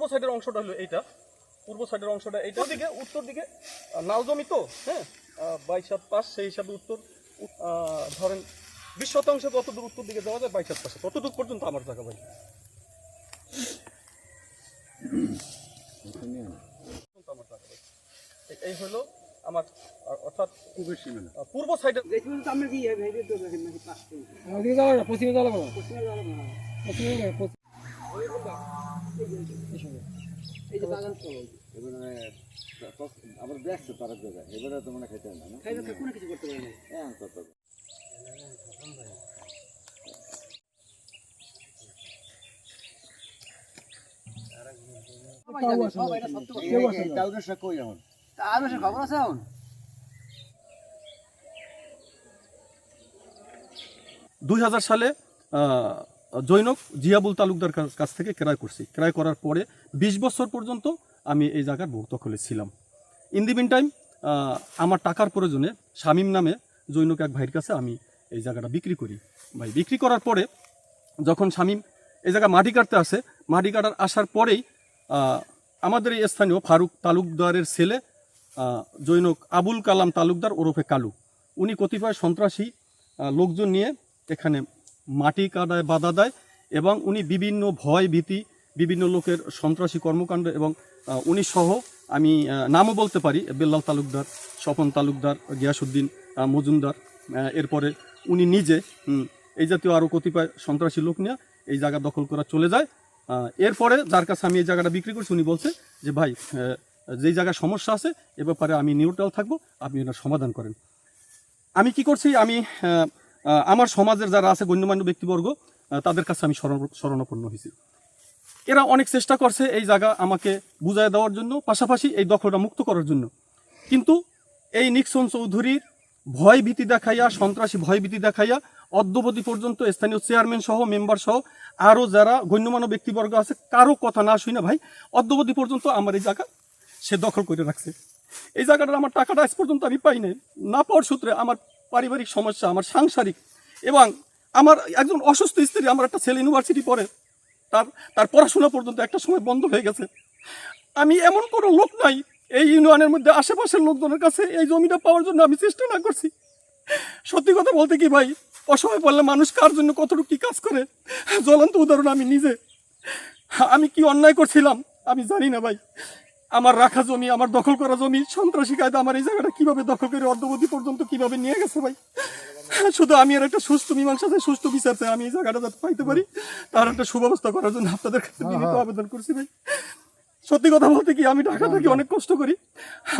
পূর্ব সাইডের অংশটা হলো এইটা, পূর্ব সাইডের অংশটা এইটা দিকে, উত্তর দিকে নাল জমি তো, হ্যাঁ 22/7 সেই হিসাবে উত্তর ধরেন 20% কতদূর উত্তর দিকে যাওয়া যায় 22/7 ততটুকু পর্যন্ত আমার জায়গা ভাই। এই হলো আমার অর্থাৎ পূর্ব সাইডে আবার ব্যস্ত তার জায়গায় এবারে তো মনে খাইতে না কোনো কিছু করতে পারে না। খবর আছে এখন 2000 সালে জৈনক জিয়াবুল তালুকদার কাছ থেকে ক্রয় করছি। ক্রয় করার পরে 20 বছর পর্যন্ত আমি এই জায়গার ভোগ দখলে ছিলাম। ইন দি মিন টাইম আমার টাকার প্রয়োজনে শামীম নামে জৈনক এক ভাইয়ের কাছে আমি এই জায়গাটা বিক্রি করি। ভাই বিক্রি করার পরে যখন শামীম এই জায়গা মাটি কাটতে আসে, মাটি কাটার আসার পরেই আমাদের এই স্থানীয় ফারুক তালুকদারের ছেলে জৈনক আবুল কালাম তালুকদার ওরফে কালু, উনি কতিপয় সন্ত্রাসী লোকজন নিয়ে এখানে মাটি কাটায় বাধা দেয় এবং উনি বিভিন্ন ভয় ভীতি, বিভিন্ন লোকের সন্ত্রাসী কর্মকাণ্ড এবং উনি সহ আমি নামও বলতে পারি বেল্লাল তালুকদার, স্বপন তালুকদার, গিয়াসউদ্দিন মজুমদার, এরপরে উনি নিজে এই জাতীয় আরও কতিপয় সন্ত্রাসী লোক নিয়ে এই জায়গা দখল করা চলে যায়। এরপরে যার কাছে আমি এই জায়গাটা বিক্রি করছি উনি বলছে যে ভাই যেই জায়গায় সমস্যা আছে এ ব্যাপারে আমি নিউট্রাল থাকবো, আপনি এটার সমাধান করেন। আমি কি করছি, আমি আমার সমাজের যারা আছে গণ্যমান্য ব্যক্তিবর্গ তাদের কাছে আমি শরণাপন্ন হয়েছি। এরা অনেক চেষ্টা করছে এই জায়গা আমাকে বুঝায় দেওয়ার জন্য, পাশাপাশি এই দখলটা মুক্ত করার জন্য। কিন্তু এই নিক্সন চৌধুরীর ভয় ভীতি দেখাইয়া, সন্ত্রাসী ভয় ভীতি দেখাইয়া অদ্যবধি পর্যন্ত স্থানীয় চেয়ারম্যান সহ মেম্বার সহ আরও যারা গণ্যমান্য ব্যক্তিবর্গ আছে কারো কথা না শুই না ভাই অদ্যবধি পর্যন্ত আমার এই জায়গা সে দখল করে রাখছে। এই জায়গাটার আমার টাকাটা আজ পর্যন্ত আমি পাই নাই, না পাওয়ার সূত্রে আমার পারিবারিক সমস্যা, আমার সাংসারিক এবং আমার একজন অসুস্থ স্ত্রী, আমার একটা ছেলে ইউনিভার্সিটি পড়ে, তার পড়াশোনা পর্যন্ত একটা সময় বন্ধ হয়ে গেছে। আমি এমন কোনো লোক নাই এই ইউনিয়নের মধ্যে আশেপাশের লোকজনের কাছে এই জমিটা পাওয়ার জন্য আমি চেষ্টা না করছি। সত্যি কথা বলতে কি ভাই, অসময় পড়লে মানুষ কার জন্য কতটুকু কি কাজ করে, জ্বলন্ত উদাহরণ আমি নিজে। আমি কি অন্যায় করছিলাম আমি জানি না ভাই। আমার রাখা জমি, আমার দখল করা জমি সন্ত্রাসী কায়দা আমার এই জায়গাটা কিভাবে দখল করে অর্ধবধি পর্যন্ত কিভাবে নিয়ে গেছে ভাই। শুধু আমি আর একটা সুস্থ মীমাংসা চাই, সুস্থ বিচার চাই, আমি এই জায়গাটা যাতে পাইতে পারি তার একটা সুব্যবস্থা করার জন্য আপনাদের কাছে বিনীত আবেদন করছি ভাই। সত্যি কথা বলতে কি আমি ঢাকা থেকে অনেক কষ্ট করি,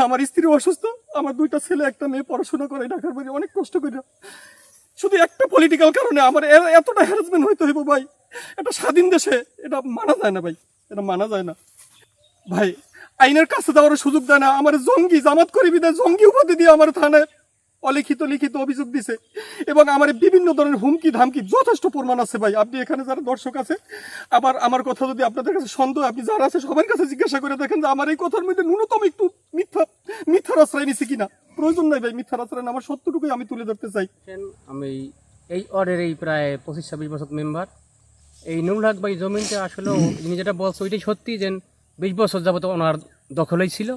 আমার স্ত্রী অসুস্থ, আমার 2টা ছেলে 1টা মেয়ে পড়াশোনা করে ঢাকার বাইরে, অনেক কষ্ট করি। শুধু একটা পলিটিক্যাল কারণে আমার এতটা হ্যারাসমেন্ট হইতে হইব ভাই, এটা স্বাধীন দেশে এটা মানা যায় না ভাই, এটা মানা যায় না ভাই। আইনের কাছে যাওয়ার সুযোগ দেয় না, আমার জঙ্গি জামাত করি বিদায় জঙ্গি উপাধি দিয়ে আমার থানায় লিখিত অভিযোগ দিছে এবং আমার বিভিন্ন ধরনের হুমকি ধামকি যথেষ্ট প্রমাণ আছে ভাই। আপনি এখানে যারা দর্শক আছে, আবার আমার কথা যদি আপনাদের কাছে সন্দেহ, আপনি যারা আছে সবার কাছে জিজ্ঞাসা করে দেখেন যে আমার এই কথার মধ্যে ন্যূনতম একটু মিথ্যার আশ্রয় নিছি কিনা। প্রয়োজন নাই ভাই মিথ্যার আশ্রয়, আমার সত্যটুকুই আমি তুলে ধরতে চাই। আমি এই ওয়ার্ডের এই প্রায় 25-26 বছর মেম্বার। এই নুরুল হক ভাই জমিনটা আসলে যিনি যেটা বলছে ওইটাই সত্যি, যে 20 বছর যাবত ওনার দখলেই ছিল।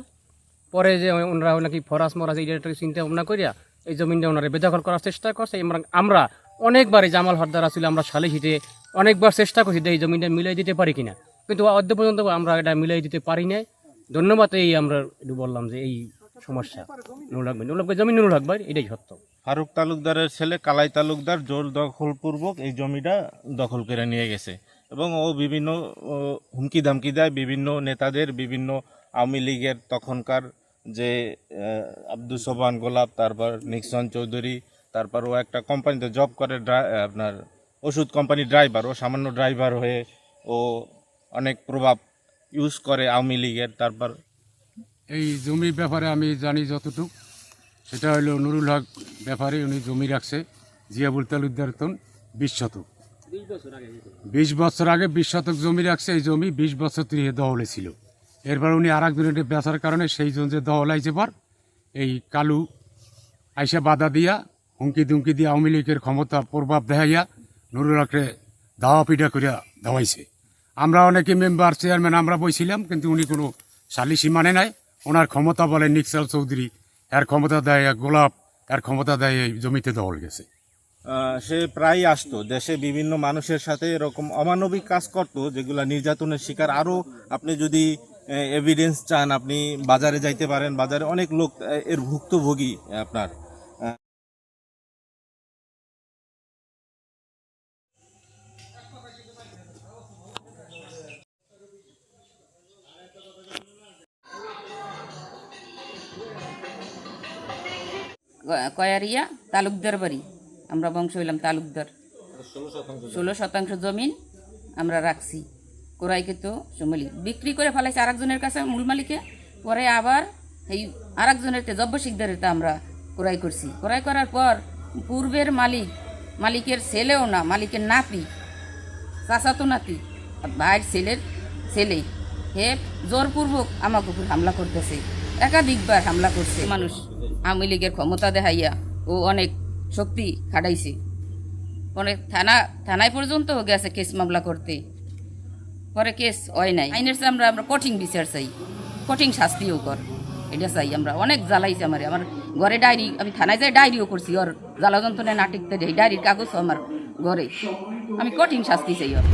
পরে যে ওনারা নাকি ফরাস মরাজ এইটা চিন্তা ভাবনা করিয়া এই জমিনটা ওনারা বেদখল করার চেষ্টা করছে। আমরা অনেকবার এই জামাল হরদার আসলে আমরা সালিশ হিটে অনেকবার চেষ্টা করছি যে এই জমিনটা মিলাই দিতে পারি কিনা, কিন্তু অদ্য পর্যন্ত আমরা এটা মিলাই দিতে পারি নাই। ধন্যবাদ। এই আমরা একটু বললাম যে এই সমস্যা নুরুল হক ভাই জমিন, নুরুল হক ভাই এটাই সত্য। ফারুক তালুকদারের ছেলে কালাই তালুকদার জোর দখলপূর্বক এই জমিটা দখল করে নিয়ে গেছে এবং ও বিভিন্ন হুমকি ধামকি দেয় বিভিন্ন নেতাদের, বিভিন্ন আওয়ামী লীগের তখনকার যে আব্দুল সোবহান গোলাপ, তারপর নিক্সন চৌধুরী, তারপর ও একটা কোম্পানিতে জব করে, আপনার ওষুধ কোম্পানি ড্রাইভার, ও সামান্য ড্রাইভার হয়ে ও অনেক প্রভাব ইউজ করে আওয়ামী লীগের। তারপর এই জমির ব্যাপারে আমি জানি যতটুকু, সেটা হলো নুরুল হক ব্যাপারে উনি জমি রাখছে জিয়াবুল তালুকদার 20 শতক। 20 বছর আগে 20 শতক জমি রাখছে। এই জমি 20 বছর ধরে দহলে ছিল। এরপর উনি আর একজনের বেচার কারণে সেই জন যে দহলাইছে পর এই কালু আইসা বাধা দিয়া হুমকি দুমকি দিয়ে আওয়ামী লীগের ক্ষমতা প্রভাব দেখাইয়া নুরুল হকরে ধাওয়া পিঠা করিয়া ধাওয়াইছে। আমরা অনেকে মেম্বার চেয়ারম্যান আমরা বইছিলাম, কিন্তু উনি কোনো সালিসি মানে নাই। ওনার ক্ষমতা বলে নিকসাল চৌধুরী, এর ক্ষমতা দেয় গোলাপ, এর ক্ষমতা দেয় এই জমিতে দখল গেছে। সে প্রায় আসতো দেশে বিভিন্ন মানুষের সাথে এরকম অমানবিক কাজ করতো, যেগুলা নির্যাতনের শিকার। আরও আপনি যদি এভিডেন্স চান, আপনি বাজারে যাইতে পারেন, বাজারে অনেক লোক এর ভুক্তভোগী। আপনার কয়ারিয়া তালুকদার বাড়ি, আমরা বংশ হইলাম তালুকদার। 16% জমিন আমরা রাখছি, কোরাইকে তো সমলি বিক্রি করে ফেলাইছে আরেকজনের কাছে মূল মালিকে। পরে আবার এই আরেকজনের জব্ব শিকদারেতে আমরা ক্রয় করছি। ক্রয় করার পর পূর্বের মালিকের ছেলেও না, মালিকের নাতি, চাচাতো নাতি, ভাইয়ের ছেলের ছেলে, হে জোরপূর্বক আমাকে উপর হামলা করতেছে, একাধিকবার হামলা করছে। মানুষ আওয়ামী লীগের ক্ষমতা দেখাইয়া ও অনেক শক্তি খাটাইছে, অনেক থানায় পর্যন্ত গেছে কেস মামলা করতে। পরে কেস হয় নাই। আইনের চেয়ে আমরা কঠিন বিচার চাই, কঠিন শাস্তিও কর, এটা চাই আমরা। অনেক জ্বালাইছে আমার ঘরে ডায়েরি, আমি থানায় যাই ডায়েরিও করছি, ওর জ্বালা যন্ত্রণায় নাটিকতে ডায়েরির কাগজ আমার ঘরে। আমি কঠিন শাস্তি চাই ওর।